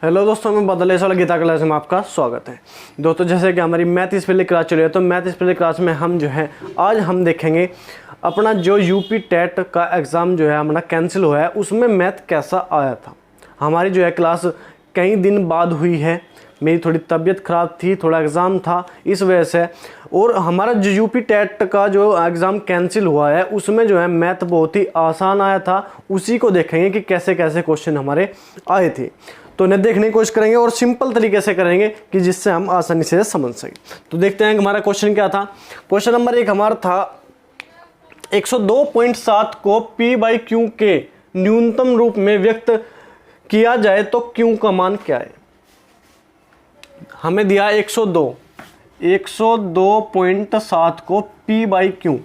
Hello दोस्तों, मैं बदले वाला गीता क्लास में आपका स्वागत है। दोस्तों, जैसे कि हमारी मैथ स्पेलिंग क्लास चल रही है, तो मैथ स्पेलिंग क्लास में हम जो है आज हम देखेंगे अपना जो यूपी टेट का एग्ज़ाम जो है हमारा कैंसिल हुआ है, उसमें मैथ कैसा आया था। हमारी जो है क्लास कई दिन बाद हुई है, मेरी थोड़ी तबीयत ख़राब थी, थोड़ा एग्ज़ाम था इस वजह से, और हमारा जो यूपी टेट का जो एग्ज़ाम कैंसिल हुआ है उसमें जो है मैथ बहुत ही आसान आया था। उसी को देखेंगे कि कैसे कैसे क्वेश्चन हमारे आए थे, तो उन्हें देखने की कोशिश करेंगे और सिंपल तरीके से करेंगे कि जिससे हम आसानी से समझ सकें। तो देखते हैं कि हमारा क्वेश्चन क्या था। क्वेश्चन नंबर 1 हमारा था 102.7 को p/q के न्यूनतम रूप में व्यक्त किया जाए तो q का मान क्या है। हमें दिया 102.7 को p/q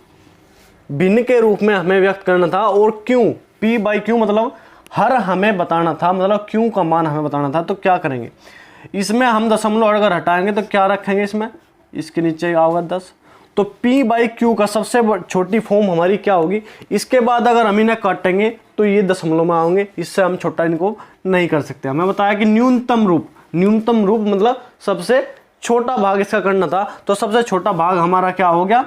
भिन्न के रूप में हमें व्यक्त करना था, और q p/q मतलब हर हमें बताना था, मतलब q का मान हमें बताना था। तो क्या करेंगे, इसमें हम दशमलव अगर हटाएंगे तो क्या रखेंगे, इसमें इसके नीचे आएगा 10, तो p/q का सबसे छोटी फॉर्म हमारी क्या होगी। इसके बाद अगर हम इन्हें काटेंगे तो ये दशमलव में आएंगे, इससे हम छोटा इनको नहीं कर सकते। हमें बताया कि न्यूनतम रूप मतलब सबसे छोटा भाग इसका करना था, तो सबसे छोटा भाग हमारा क्या हो गया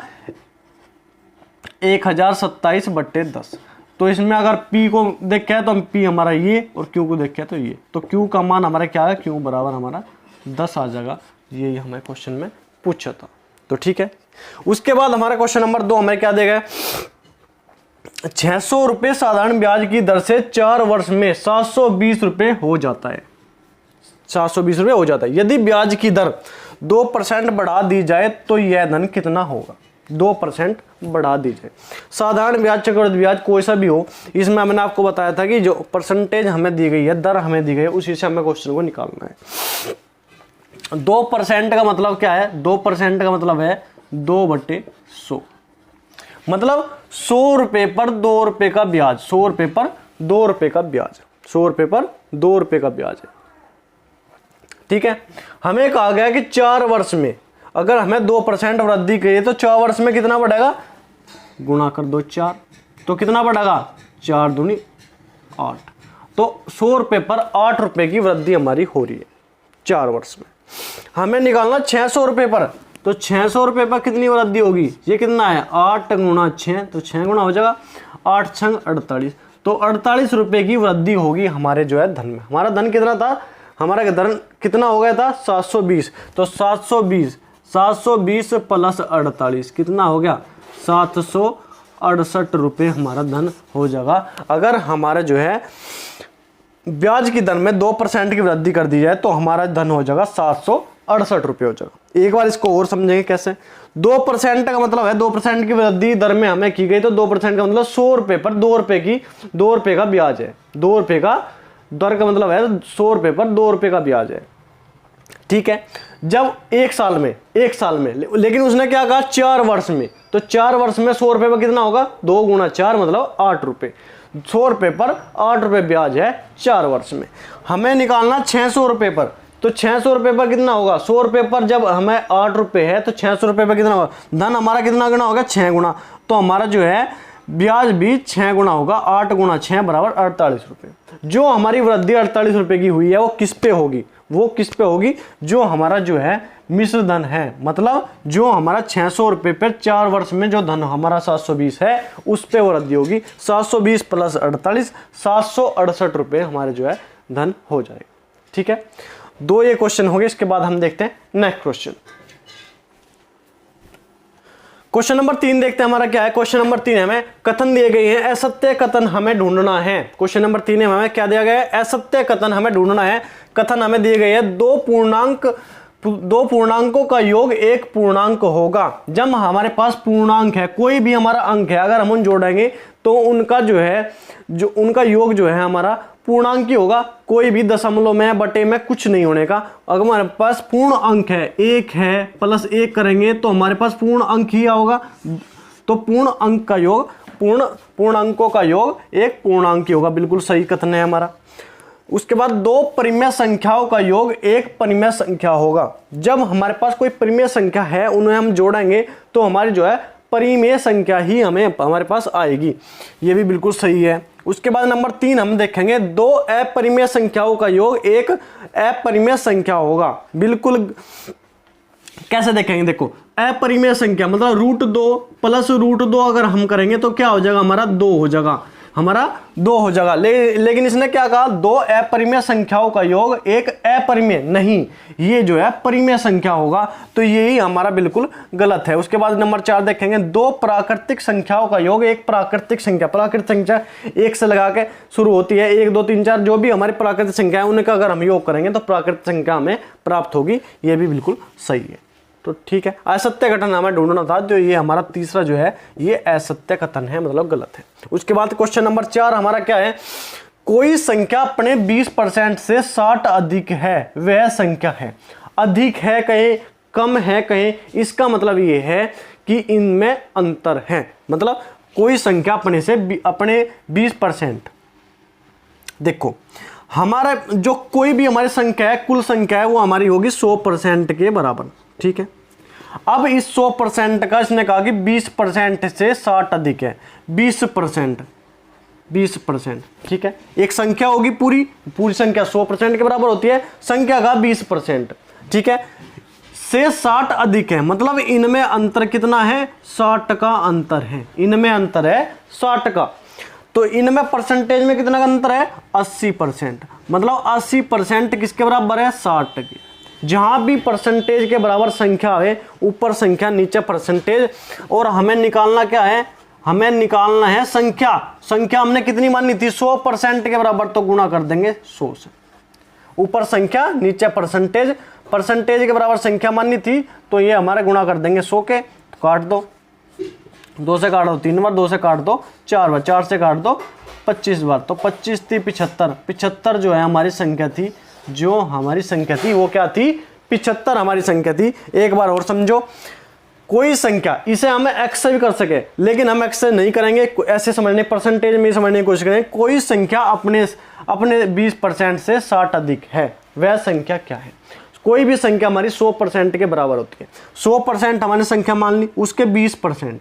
1027/10। तो इसमें अगर p को देखा है तो हम p हमारा ये, और q को देखा है तो ये, तो q का मान हमारा क्या है, q बराबर हमारा 10 आ जाएगा। ये हमें क्वेश्चन में पूछा था, तो ठीक है। उसके बाद हमारा क्वेश्चन नंबर 2 हमें क्या देगा, 600 रुपये साधारण ब्याज की दर से 4 वर्ष में 720 रुपये हो जाता है। 720 रुपये हो जाता है। यदि ब्याज की दर 2% बढ़ा दी जाए तो यह धन कितना होगा। 2% बढ़ा दी जाए। साधारण ब्याज, चक्रवृद्धि ब्याज, कोई सा भी हो, इसमें मैंने आपको बताया था कि जो परसेंटेज हमें दी गई है, दर हमें दी गई है, उसी से हमें क्वेश्चन को निकालना है। 2% का मतलब क्या है, 2% का मतलब है 2/100, मतलब 100 रुपये पर 2 रुपये का ब्याज, 100 रुपये पर 2 रुपये का ब्याज, 100 रुपये पर 2 रुपये का ब्याज है, ठीक है। हमें कहा गया कि 4 वर्ष में अगर हमें 2% वृद्धि करिए तो 4 वर्ष में कितना बढ़ेगा, गुणा कर दो 4, तो कितना बढ़ेगा 4 दूनी 8, तो 100 रुपये पर 8 रुपये की वृद्धि हमारी हो रही है 4 वर्ष में। हमें निकालना 600 रुपये पर, तो 600 रुपये पर कितनी वृद्धि होगी, ये कितना है 8 गुणा 6, तो 6 गुणा हो जाएगा 8 छंग 48, तो 48 रुपये की वृद्धि होगी हमारे जो है धन में। हमारा धन कितना था, हमारा धन कितना हो गया था 720, तो 720 प्लस 48 कितना हो गया 768 रुपये हमारा धन हो जाएगा। अगर हमारा जो है ब्याज की दर में 2% की वृद्धि कर दी जाए तो हमारा धन हो जाएगा 768 रुपये हो जाएगा। एक बार इसको और समझेंगे कैसे। 2% का मतलब है 2% की वृद्धि दर में हमें की गई, तो 2% का मतलब 100 रुपये पर 2 रुपये का ब्याज है। 2 रुपये का दर का मतलब है 100 रुपये पर 2 रुपये का ब्याज है, ठीक है। जब एक साल में, लेकिन उसने क्या कहा 4 वर्ष में, तो 4 वर्ष में 100 रुपये पर कितना होगा 2 गुणा 4 मतलब 8 रुपये। 100 रुपये पर 8 रुपये ब्याज है 4 वर्ष में। हमें निकालना 600 रुपये पर, तो 600 रुपये पर कितना होगा, 100 रुपये पर जब हमें 8 रुपये है तो 600 रुपये पर कितना होगा, धन हमारा कितना गुना होगा 6 गुना, तो हमारा जो है ब्याज भी 6 गुना होगा। 8 गुणा 6 बराबर 48 रुपये। जो हमारी वृद्धि 48 रुपये की हुई है वो किस पे होगी, जो हमारा जो है मिश्र धन है, मतलब जो हमारा 600 रुपये पर 4 वर्ष में जो धन हमारा 720 है उस पे वृद्धि होगी। 720 प्लस 48 768 रुपये हमारे जो है धन हो जाएगा, ठीक है। 2 ये क्वेश्चन हो गए। इसके बाद हम देखते हैं नेक्स्ट क्वेश्चन। क्वेश्चन नंबर 3 देखते हैं हमारा क्या है। क्वेश्चन नंबर 3 हमें कथन दिए गए हैं, असत्य कथन हमें ढूंढना है। क्वेश्चन नंबर 3 में हमें क्या दिया गया है, असत्य कथन हमें ढूंढना है। कथन हमें दिए गए हैं दो पूर्णांकों का योग एक पूर्णांक होगा। जब हमारे पास पूर्णांक है, कोई भी हमारा अंक है, अगर हम उन जोड़ेंगे तो उनका जो है उनका योग जो है हमारा पूर्णांक ही होगा। कोई भी दशमलव में बटे में कुछ नहीं होने का। अगर हमारे पास पूर्ण अंक है, 1 है प्लस 1 करेंगे तो हमारे पास पूर्ण अंक ही होगा। तो पूर्ण अंक का योग, पूर्ण अंकों का योग एक पूर्णांक ही होगा। बिल्कुल सही कथन है हमारा। उसके बाद 2 परिमेय संख्याओं का योग एक परिमेय संख्या होगा। जब हमारे पास कोई परिमेय संख्या है, उन्हें हम जोड़ेंगे तो हमारी जो है परिमेय संख्या ही हमारे पास आएगी। ये भी बिल्कुल सही है। उसके बाद नंबर 3 हम देखेंगे, दो अपरिमेय संख्याओं का योग एक अपरिमेय संख्या होगा। बिल्कुल कैसे देखेंगे, देखो अपरिमेय संख्या मतलब √2 प्लस √2 अगर हम करेंगे तो क्या हो जाएगा, हमारा 2 हो जाएगा, हमारा 2 हो जाएगा। लेकिन इसने क्या कहा, दो अपरिमेय संख्याओं का योग एक अपरिमेय, नहीं ये जो है परिमेय संख्या होगा, तो यही हमारा बिल्कुल गलत है। उसके बाद नंबर 4 देखेंगे, दो प्राकृतिक संख्याओं का योग एक प्राकृतिक संख्या, प्राकृतिक संख्या 1 से लगा के शुरू होती है, 1 2 3 4 जो भी हमारी प्राकृतिक संख्या है उनका अगर हम योग करेंगे तो प्राकृतिक संख्या हमें प्राप्त होगी, ये भी बिल्कुल सही है। तो ठीक है, असत्य कथन हमें ढूंढना था, जो ये हमारा तीसरा जो है ये असत्य कथन है, मतलब गलत है। उसके बाद क्वेश्चन नंबर 4 हमारा क्या है, कोई संख्या अपने 20% से 60 अधिक है, वह संख्या है। अधिक है कहीं, कम है कहीं, इसका मतलब ये है कि इनमें अंतर है। मतलब कोई संख्या अपने 20%, देखो हमारा जो कोई भी हमारी संख्या है, कुल संख्या है, वो हमारी होगी 100% के बराबर, ठीक है। अब इस 100% का इसने कहा कि 20% से 60 अधिक है, 20%, ठीक है। एक संख्या होगी पूरी संख्या 100% के बराबर होती है, संख्या का 20%, ठीक है, से 60 अधिक है, मतलब इनमें अंतर कितना है, 60 का अंतर है, इनमें अंतर है 60 का। तो इनमें परसेंटेज में कितना का अंतर है, 80%, मतलब 80% किसके बराबर है, 60 के। जहां भी परसेंटेज के बराबर संख्या है, ऊपर संख्या नीचे परसेंटेज, और हमें निकालना क्या है, हमें निकालना है संख्या हमने कितनी मानी थी, 100% के बराबर, तो गुणा कर देंगे 100 से। ऊपर संख्या नीचे परसेंटेज के बराबर संख्या मानी थी, तो ये हमारे गुणा कर देंगे 100 के, काट दो, 2 से काट दो 3 बार, 2 से काट दो 4 बार, 4 से काट दो 25 बार, तो 25 थी 75 जो है हमारी संख्या थी, जो हमारी संख्या थी वो क्या थी, 75 हमारी संख्या थी। एक बार और समझो, कोई संख्या, इसे हमें x से भी कर सके, लेकिन हम x से नहीं करेंगे, ऐसे समझने, परसेंटेज में समझने की कोशिश करेंगे। कोई संख्या अपने 20% से 60 अधिक है, वह संख्या क्या है। कोई भी संख्या हमारी 100% के बराबर होती है, 100% हमारी संख्या मान ली, उसके 20%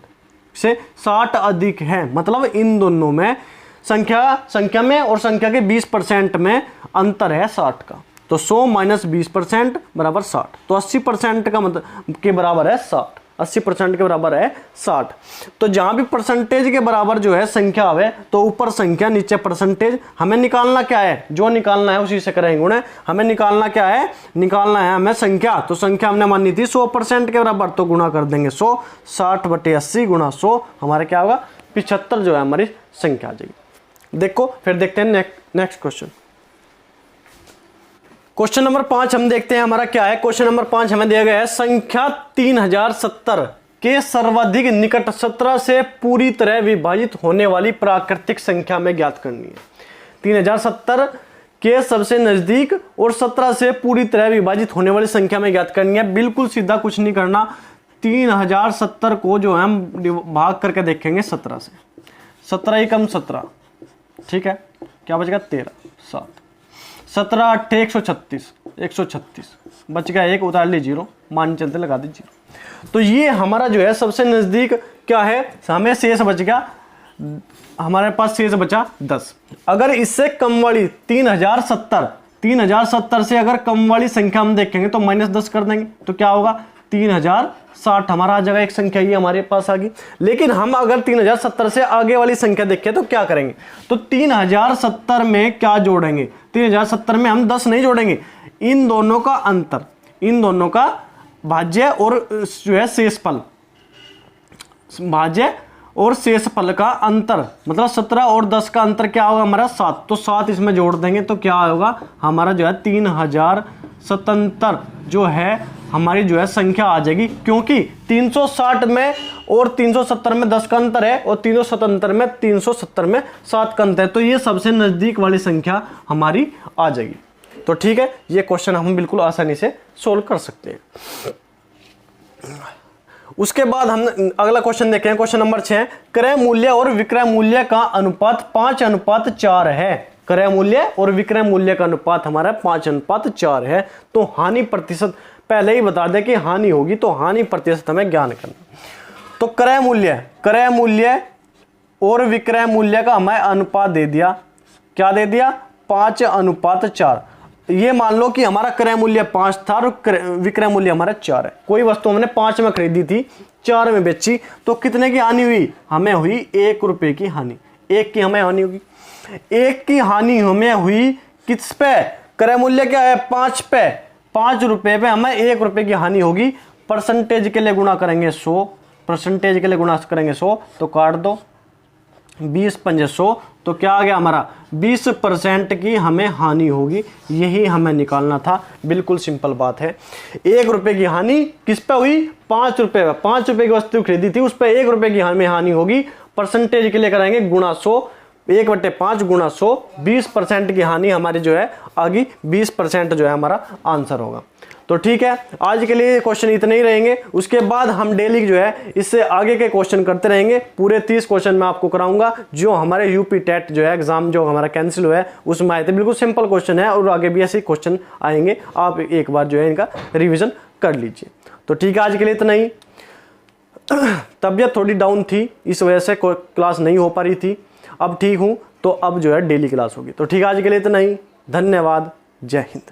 से 60 अधिक है, मतलब इन दोनों में संख्या में और संख्या के 20% में अंतर है 60 का। तो 100 माइनस 20% बराबर 60, तो 80% का मतलब के बराबर है 60, 80% के बराबर है 60। तो जहां भी परसेंटेज के बराबर जो है संख्या आवे, तो ऊपर संख्या नीचे परसेंटेज, हमें निकालना क्या है, जो निकालना है उसी से करेंगे गुणा। हमें निकालना क्या है, निकालना है हमें संख्या, तो संख्या हमने मानी थी 100% के बराबर, तो गुणा कर देंगे 100, 60/80 गुणा 100, हमारे क्या होगा, 75 जो है हमारी संख्या आ जाएगी। देखो फिर देखते हैं नेक्स्ट क्वेश्चन। क्वेश्चन नंबर 5 हम देखते हैं हमारा क्या है। क्वेश्चन नंबर 5 हमें दिया गया है, संख्या 3070 के सर्वाधिक निकट 17 से पूरी तरह विभाजित होने वाली प्राकृतिक संख्या में ज्ञात करनी है। 3070 के सबसे नजदीक और 17 से पूरी तरह विभाजित होने वाली संख्या में ज्ञात करनी है। बिल्कुल सीधा, कुछ नहीं करना। 3070 को जो है हम भाग करके देखेंगे 17 से, 17 एकम 17, ठीक है, क्या बचेगा 13, 7, 17 8 136, 136 बच गया, एक उतार ली 0, मान चलते लगा दी 0। तो ये हमारा जो है सबसे नजदीक क्या है, हमें शेष बच गया, हमारे पास शेष बचा 10। अगर इससे कम वाली 3070 से अगर कम वाली संख्या हम देखेंगे तो -10 कर देंगे, तो क्या होगा 3060 हमारा आ जाएगा, एक संख्या ये हमारे पास आ गई। लेकिन हम अगर 3070 से आगे वाली संख्या देखें तो क्या करेंगे, तो 3070 में क्या जोड़ेंगे, 3070 में हम 10 नहीं जोड़ेंगे, इन दोनों का अंतर, इन दोनों का भाज्य और जो है शेषफल, भाज्य और शेषफल का अंतर, मतलब 17 और 10 का अंतर क्या होगा हमारा 7, तो 7 इसमें जोड़ देंगे तो क्या होगा हमारा जो है 3077 जो है हमारी जो है संख्या आ जाएगी। क्योंकि 360 में और 370 में 10 का अंतर है और 377 में 370 में 7 का अंतर है, तो ये सबसे नजदीक वाली संख्या हमारी आ जाएगी। तो ठीक है, ये क्वेश्चन हम बिल्कुल आसानी से सोल्व कर सकते हैं। उसके बाद हम अगला क्वेश्चन देखें, क्वेश्चन नंबर 6, क्रय मूल्य और विक्रय मूल्य का अनुपात 5:4 है। क्रय मूल्य और विक्रय मूल्य का अनुपात हमारा 5:4 है। तो हानि प्रतिशत पहले ही बता दें कि हानि होगी, तो हानि प्रतिशत हमें ज्ञान करना। तो क्रय मूल्य और विक्रय मूल्य का हमें अनुपात दे दिया, क्या दे दिया, 5:4। ये मान लो कि हमारा क्रय मूल्य 5 था और विक्रय मूल्य हमारा 4 है। कोई वस्तु हमने 5 में खरीदी थी, 4 में बेची, तो कितने की हानि हुई, हमें हुई 1 रुपए की हानि। 1 की हमें हानि होगी, 1 की हानि हमें हुई किस पे, क्रय मूल्य क्या है 5 पे, 5 रुपए पे हमें 1 रुपए की हानि होगी। परसेंटेज के लिए गुणा करेंगे 100, परसेंटेज के लिए गुणा करेंगे 100, तो काट दो 20 पंजे 100, तो क्या आ गया हमारा 20% की हमें हानि होगी। यही हमें निकालना था, बिल्कुल सिंपल बात है। 1 रुपए की हानि किस पे हुई, 5 रुपए पे, 5 रुपए की वस्तु खरीदी थी, उस पर 1 रुपए की हमें हानि होगी। परसेंटेज के लिए कराएंगे गुणा 100, 1/5 गुणा 100, 20% की हानि हमारी जो है आगे 20% जो है हमारा आंसर होगा। तो ठीक है, आज के लिए क्वेश्चन इतने ही रहेंगे। उसके बाद हम डेली जो है इससे आगे के क्वेश्चन करते रहेंगे। पूरे 30 क्वेश्चन मैं आपको कराऊंगा जो हमारे यूपी टेट जो है एग्जाम जो हमारा कैंसिल हुआ है उसमें आए थे। बिल्कुल सिंपल क्वेश्चन है और आगे भी ऐसे क्वेश्चन आएंगे, आप एक बार जो है इनका रिविजन कर लीजिए। तो ठीक है, आज के लिए इतना ही। तबीयत थोड़ी डाउन थी, इस वजह से क्लास नहीं हो पा रही थी, अब ठीक हूँ, तो अब जो है डेली क्लास होगी। तो ठीक है, आज के लिए इतना ही। धन्यवाद, जय हिंद।